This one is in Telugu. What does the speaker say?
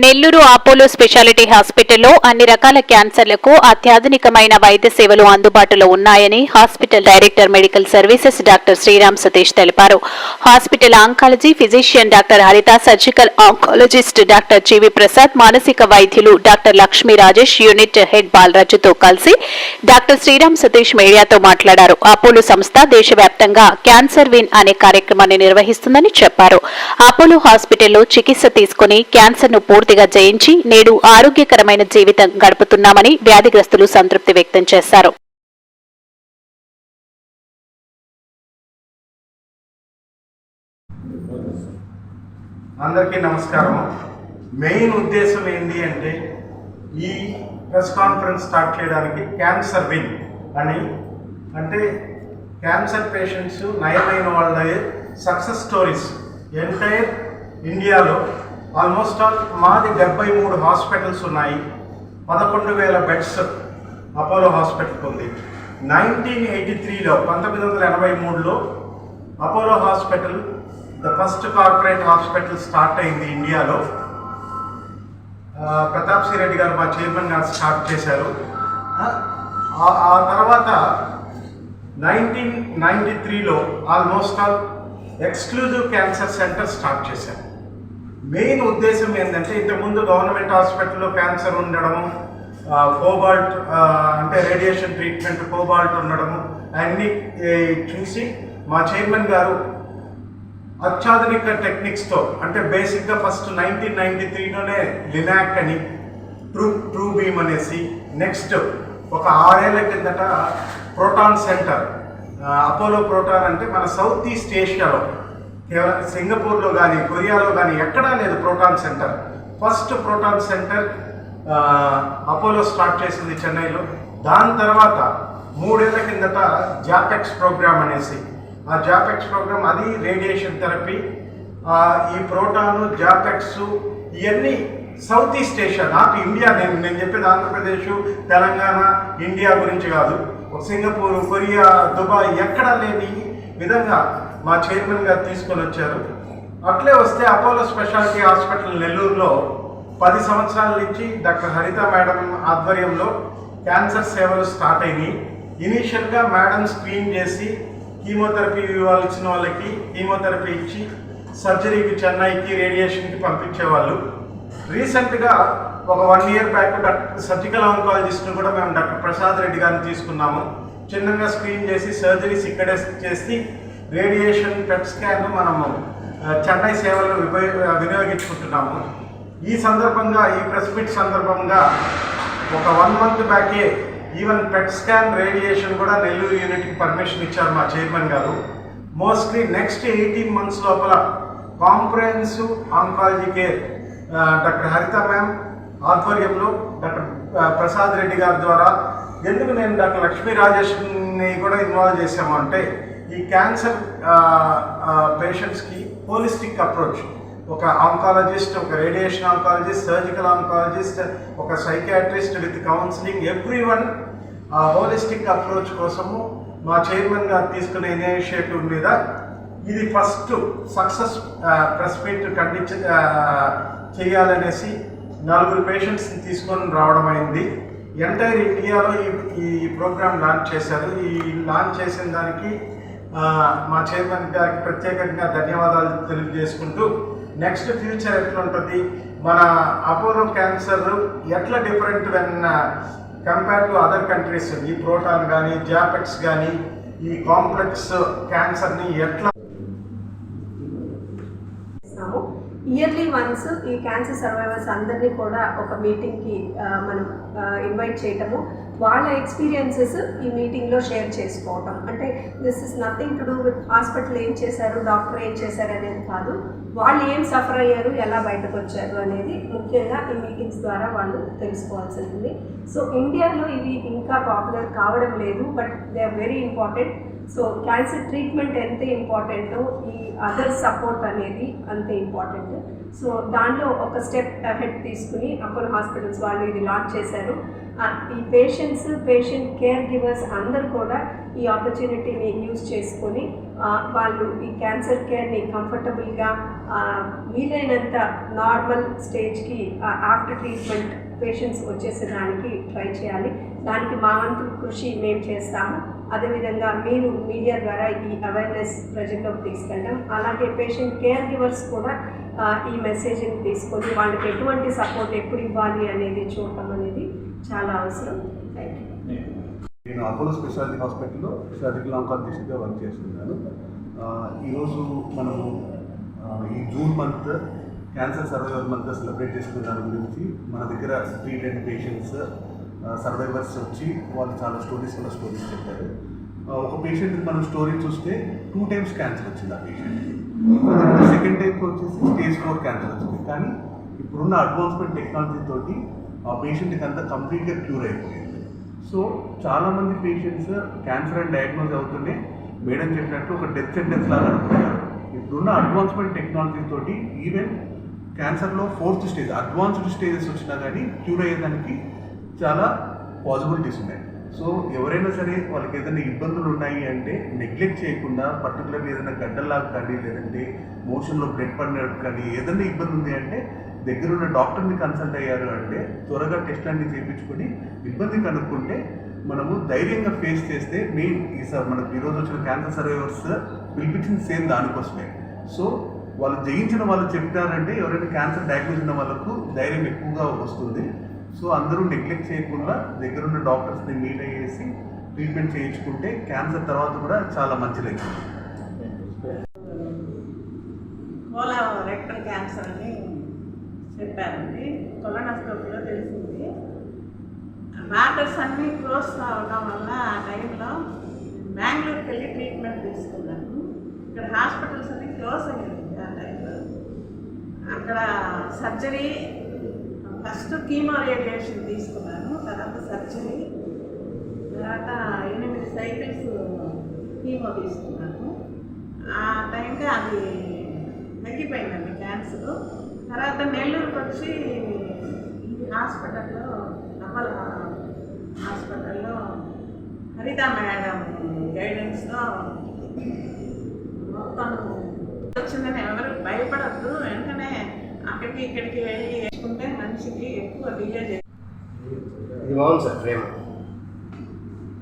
నెల్లూరు అపోలో స్పెషాలిటీ హాస్పిటల్లో అన్ని రకాల క్యాన్సర్లకు అత్యాధునికమైన వైద్య సేవలు అందుబాటులో ఉన్నాయని hospital director medical services doctor Sriram Satish తెలిపారు. Hospital oncology physician doctor Haritha, surgical oncologist doctor GV Prasad, మానసిక వైద్యులు doctor Lakshmi Rajesh, unit head బాలరాజుతో కలిసి డాక్టర్ శ్రీరామ్ సతీష్ మీడియాతో మాట్లాడారు. అపోలో సంస్థ దేశవ్యాప్తంగా క్యాన్సర్ విన్ అనే కార్యక్రమాన్ని నిర్వహిస్తుందని చెప్పారు. అపోలో హాస్పిటల్లో చికిత్స తీసుకుని క్యాన్సర్ను పూర్తిగా జయించి నేడు ఆరోగ్యకరమైన జీవితం గడుపుతున్నామని వ్యాధిగ్రస్తులు సంతృప్తి వ్యక్తం చేశారు. అందరికీ నమస్కారం. మెయిన్ ఉద్దేశం ఏంటి అంటే ఈ ప్రెస్ కాన్ఫరెన్స్ స్టార్ట్ చేయడానికి క్యాన్సర్ విన్ అని, అంటే క్యాన్సర్ పేషెంట్స్ నయమైన వాళ్ళ సక్సెస్ స్టోరీస్ ఎంటైర్ ఇండియాలో ఆల్మోస్ట్ ఆల్ మాది 73 హాస్పిటల్స్ ఉన్నాయి. 11,000 బెడ్స్ అపోలో హాస్పిటల్కి ఉంది. 1983లో 1983లో Apollo hospital the first corporate hospital start అయింది ఇండియాలో. ప్రతాప్ సి రెడ్డి గారు మా చైర్మన్ గారు స్టార్ట్ చేశారు. ఆ తర్వాత 1993లో almost all exclusive cancer centre start చేశారు. మెయిన్ ఉద్దేశం ఏంటంటే ఇంతకుముందు గవర్నమెంట్ హాస్పిటల్లో క్యాన్సర్ ఉండడము, కోబాల్ట్ అంటే రేడియేషన్ ట్రీట్మెంట్ కోబాల్ట్ ఉండడము అన్నీ చూసి మా చైర్మన్ గారు అత్యాధునిక టెక్నిక్స్తో, అంటే బేసిక్గా ఫస్ట్ 1993లోనే లినాక్ అని, ట్రూ బీమ్ అనేసి, నెక్స్ట్ ఒక 6 ఏళ్ల కిందట ప్రోటాన్ సెంటర్, అపోలో ప్రోటాన్ అంటే మన సౌత్ ఈస్ట్ ఏషియాలో కేవలం సింగపూర్లో కానీ కొరియాలో కానీ ఎక్కడా లేదు proton centre. First proton centre Apollo start చేసింది చెన్నైలో. దాని తర్వాత 3 ఏళ్ల కిందట జాపెక్స్ ప్రోగ్రామ్ అనేసి, ఆ జాపెక్స్ ప్రోగ్రామ్ అది రేడియేషన్ థెరపీ. ఈ ప్రోటాను జాపెక్స్ ఇవన్నీ south east Asia, not India. నేను చెప్పేది ఆంధ్రప్రదేశ్, తెలంగాణ, ఇండియా గురించి కాదు. సింగపూర్, కొరియా, దుబాయ్ ఎక్కడా లేని విధంగా మా చైర్మన్ గారు తీసుకొని వచ్చారు. అట్లే వస్తే అపోలో స్పెషాలిటీ హాస్పిటల్ నెల్లూరులో 10 సంవత్సరాల నుంచి డాక్టర్ హరిత మేడం ఆధ్వర్యంలో క్యాన్సర్ సేవలు స్టార్ట్ అయినాయి. ఇనీషియల్గా మేడం స్క్రీన్ చేసి కీమోథెరపీ ఇవ్వాల్సిన వాళ్ళకి కీమోథెరపీ ఇచ్చి సర్జరీకి చెన్నైకి రేడియేషన్కి పంపించేవాళ్ళు. రీసెంట్గా ఒక 1 ఇయర్ బ్యాక్ సర్జికల్ ఆంకాలజిస్ట్ను కూడా మేము డాక్టర్ ప్రసాద్ రెడ్డి గారిని తీసుకున్నాము. చిన్నగా స్క్రీన్ చేసి సర్జరీస్ ఇక్కడే చేసి రేడియేషన్ పెట్ స్కాన్ మనము చెన్నై సేవలను వినియోగించుకుంటున్నాము. ఈ సందర్భంగా, ఈ ప్రెస్ మీట్ సందర్భంగా ఒక 1 మంత్ బ్యాకే ఈవెన్ పెట్ స్కాన్ రేడియేషన్ కూడా నెల్లూరు యూనిట్కి పర్మిషన్ ఇచ్చారు మా చైర్మన్ గారు. మోస్ట్లీ నెక్స్ట్ 18 months లోపల comprehensive oncology care doctor Haritha ma'am ఆధ్వర్యంలో డాక్టర్ ప్రసాద్ రెడ్డి గారి ద్వారా, ఎందుకు నేను డాక్టర్ లక్ష్మీ రాజేష్ని కూడా ఇన్వాల్వ్ చేశాము అంటే, ఈ క్యాన్సర్ పేషెంట్స్కి హోలిస్టిక్ అప్రోచ్, ఒక ఆంకాలజిస్ట్, ఒక రేడియేషన్ ఆంకాలజిస్ట్, సర్జికల్ ఆంకాలజిస్ట్, ఒక psychiatrist with counselling, everyone holistic approach కోసము మా చైర్మన్ గారు తీసుకునే ఇనిషియేటివ్ మీద ఇది ఫస్ట్ సక్సెస్ ప్రెస్ మీట్ చేయాలనేసి 4 పేషెంట్స్ని తీసుకొని రావడం అయింది. ఎంటైర్ ఇండియాలో ఈ ప్రోగ్రామ్ లాంచ్ చేశారు. ఈ లాంచ్ చేసిన దానికి మా చైర్మన్ గారికి ప్రత్యేకంగా ధన్యవాదాలు తెలియజేసుకుంటూ, నెక్స్ట్ ఫ్యూచర్ ఎట్లా ఉంటుంది, మన అపోలో క్యాన్సర్ ఎట్లా different when compare to other countries, ఈ ప్రోటాన్ కానీ జాపెక్స్ కానీ ఈ కాంప్లెక్స్ క్యాన్సర్ని ఎట్లా ఇయర్లీ వన్స్ ఈ క్యాన్సర్ సర్వైవర్స్ అందరినీ కూడా ఒక మీటింగ్కి మనం ఇన్వైట్ చేయటము, వాళ్ళ ఎక్స్పీరియన్సెస్ ఈ మీటింగ్లో షేర్ చేసుకోవటం. అంటే this is nothing to do with hospital ఏం చేశారు, డాక్టర్ ఏం చేశారు అనేది కాదు, వాళ్ళు ఏం సఫర్ అయ్యారు, ఎలా బయటకు వచ్చారు అనేది ముఖ్యంగా ఈ మీటింగ్స్ ద్వారా వాళ్ళు తెలుసుకోవాల్సి ఉంటుంది. సో ఇండియాలో ఇవి ఇంకా పాపులర్ కావడం లేదు, but they are very important. So cancer treatment ఎంత ఇంపార్టెంటో ఈ అదర్ సపోర్ట్ అనేది అంతే ఇంపార్టెంట్. సో దాంట్లో ఒక స్టెప్ అహెడ్ తీసుకుని అపోలో హాస్పిటల్స్ వాళ్ళు ఇది లాంచ్ చేశారు. ఈ పేషెంట్ కేర్ గివర్స్ అందరు కూడా ఈ ఆపర్చునిటీని యూజ్ చేసుకొని వాళ్ళు ఈ క్యాన్సర్ కేర్ని కంఫర్టబుల్గా వీలైనంత నార్మల్ స్టేజ్కి ఆఫ్టర్ ట్రీట్మెంట్ పేషెంట్స్ వచ్చేసేదానికి ట్రై చేయాలి. దానికి మా వంతు కృషి మేము చేస్తాము. అదేవిధంగా మీరు మీడియా ద్వారా ఈ అవేర్నెస్ ప్రజల్లోకి తీసుకెళ్ళడం, అలాగే పేషెంట్ కేర్ గివర్స్ కూడా ఈ మెసేజ్ని తీసుకొని వాళ్ళకి ఎటువంటి సపోర్ట్ ఎప్పుడు ఇవ్వాలి అనేది చూడటం అనేది చాలా అవసరం. Thank you. నేను అపోలో స్పెషాలిటీ హాస్పిటల్లో సర్జికల్ ఆంకాలజిస్ట్గా వర్క్ చేస్తున్నాను. ఈరోజు మనము ఈ June month cancer survivor month celebrate చేసుకున్న దాని గురించి మన దగ్గర ట్రీట్ అయిన పేషెంట్స్ సర్వైవర్స్ వచ్చి వాళ్ళు చాలా స్టోరీస్ చెప్పారు. ఒక పేషెంట్కి మనం స్టోరీ చూస్తే 2 times క్యాన్సర్ వచ్చింది ఆ పేషెంట్కి. సెకండ్ టైంకి వచ్చేసి స్టేజ్ 4 క్యాన్సర్ వచ్చింది. కానీ ఇప్పుడున్న అడ్వాన్స్మెంట్ టెక్నాలజీ తోటి ఆ పేషెంట్కి అంతా కంప్లీట్గా క్యూర్ అయిపోయింది. సో చాలామంది పేషెంట్స్ క్యాన్సర్ అని డయాగ్నోజ్ అవుతుంటే మేడం చెప్పినట్టు ఒక డెత్ సెంటెన్స్ లాగా అనుకుంటారు. ఇప్పుడున్న అడ్వాన్స్మెంట్ టెక్నాలజీ తోటి ఈవెన్ క్యాన్సర్లో 4th స్టేజ్ అడ్వాన్స్డ్ స్టేజెస్ వచ్చినా కానీ క్యూర్ అయ్యేదానికి చాలా పాసిబిలిటీస్ ఉన్నాయి. సో ఎవరైనా సరే వాళ్ళకి ఏదైనా ఇబ్బందులు ఉన్నాయి అంటే నెగ్లెక్ట్ చేయకుండా, పర్టికులర్గా ఏదైనా గడ్డల్లాగా కానీ లేదంటే మోషన్లో బ్లడ్ పడినట్టు కానీ ఏదైనా ఇబ్బంది ఉంది అంటే దగ్గరున్న డాక్టర్ని కన్సల్ట్ అయ్యారు అంటే త్వరగా టెస్ట్ అన్ని చేయించుకొని ఇబ్బంది కనుక్కుంటే మనము ధైర్యంగా ఫేస్ చేస్తే మెయిన్ మనకు ఈరోజు వచ్చిన క్యాన్సర్ సర్వైవర్స్ పిలిపించింది సేమ్ దానికోసమే. సో వాళ్ళు జయించిన వాళ్ళు చెప్తారంటే ఎవరైనా క్యాన్సర్ డయాగ్నోస్ ఉన్న వాళ్ళకు ధైర్యం ఎక్కువగా వస్తుంది. సో అందరూ నెగ్లెక్ట్ చేయకుండా దగ్గరున్న డాక్టర్స్ని మీట్ అయ్యేసి ట్రీట్మెంట్ చేయించుకుంటే క్యాన్సర్ తర్వాత కూడా చాలా మంచిది అవుతుంది. రెక్టల్ క్యాన్సర్ అని చెప్పారండి. కొలనోస్కోపీలో తెలిసింది. డాక్టర్స్ అన్నీ క్లోజ్ అవడం వల్ల ఆ టైంలో బెంగళూరుకి వెళ్ళి ట్రీట్మెంట్ తీసుకున్నాను. ఇక్కడ హాస్పిటల్స్ అన్నీ క్లోజ్ అయ్యాయి ఆ టైంలో. అక్కడ సర్జరీ ఫస్ట్ కీమో రేడియేషన్ తీసుకున్నాను, తర్వాత సర్జరీ, తర్వాత 8 cycles కీమో తీసుకున్నాను. ఆ టైంకి అది తగ్గిపోయిందండి క్యాన్సర్. తర్వాత నెల్లూరుకి వచ్చి ఈ హాస్పిటల్లో అపోలో హాస్పిటల్లో హరిత మేడం గైడెన్స్లో మొత్తం వచ్చిందని ఎవరు భయపడద్దు, వెంటనే అక్కడికి ఇక్కడికి వెళ్ళి వేసుకుంటే మనిషికి ఎక్కువ డిలే చేస్తుంది. ఇది బాగుంది సార్ ఫ్రేమ్.